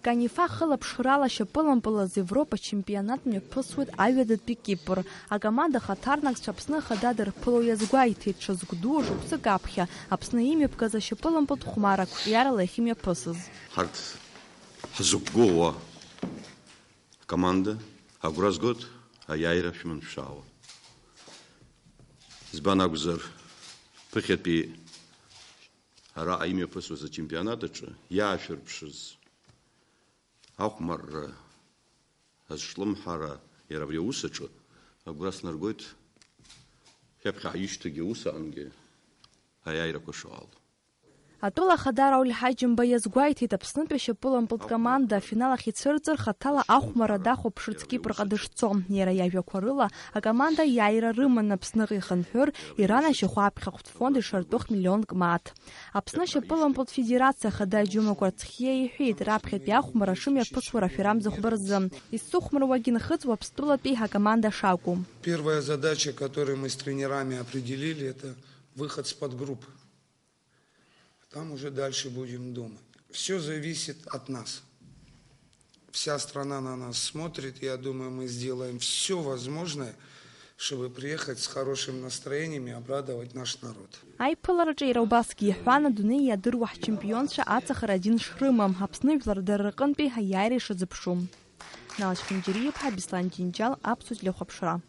Канифа хылаԥшрала шьапылампылаз Европа чемпионат мҩаԥысуеит аҩадатәи Кипр. Акоманда хаҭарнакцәа Аԥсны хада дырԥыло иазгәеиҭеит ҽазгәдуу шықәсык аԥхьа Аԥсны имҩаԥгаз ашьапылампылтә хәмаррак қәҿиарала иахьымҩаԥысыз. Ҳарҭ ҳзықәгәыӷуа акоманда агәра згоит аиааира шәманшәаауа. Избан акәзар ԥыхьатәи араҟа имҩаԥысуаз ачемпионат аҿы иаашәырԥшыз ахәмарра азҿлымҳара иара абри аус аҿы агәра снаргоит ҳаԥхьа ҳишьҭагьы усаангьы аиааирақәа шаауа. Атәыла хада Рауль Ҳаџьымба иазгәеиҭеит Аԥснытәи ашьапылампылтә команда афинал ахь ицәырҵыр хаҭала ахәмарра дахәаԥшырц Кипрҟа дышцо. Иара иажәақәа рыла акоманда иааира рыман Аԥсныҟа ихынҳәыр иранашьахә аԥхьахәтә фонд ишартәых миллионк мааҭ. Аԥсны ашьапылампылтә федерациа хада Џьума Кәарцхиа иҳәеит раԥхьатәи ахәмарра шымҩаԥысуа реферам-зыхәба рзы. Изсыхәмаруагьы нхыҵуа Аԥстәылатәи акоманда шакәу. Первая задача, которую мы с тренерами определили, это выход с подгруппы. Там уже дальше будем думать. Все зависит от нас. Вся страна на нас смотрит. Я думаю, мы сделаем все возможное, чтобы приехать с хорошим настроением и обрадовать наш народ. Аиԥылараҿы иара убасгьы иҳәан адунеи иадыруа ҳчемпионцәа аҵахара адин шрымам, Аԥсны жәлар дара рҟынтәи аиааира ишазыԥшу. Налаш Финџьариев-ԥҳа, Беслан Џьынџьал, Аԥсуа телехәаԥшра.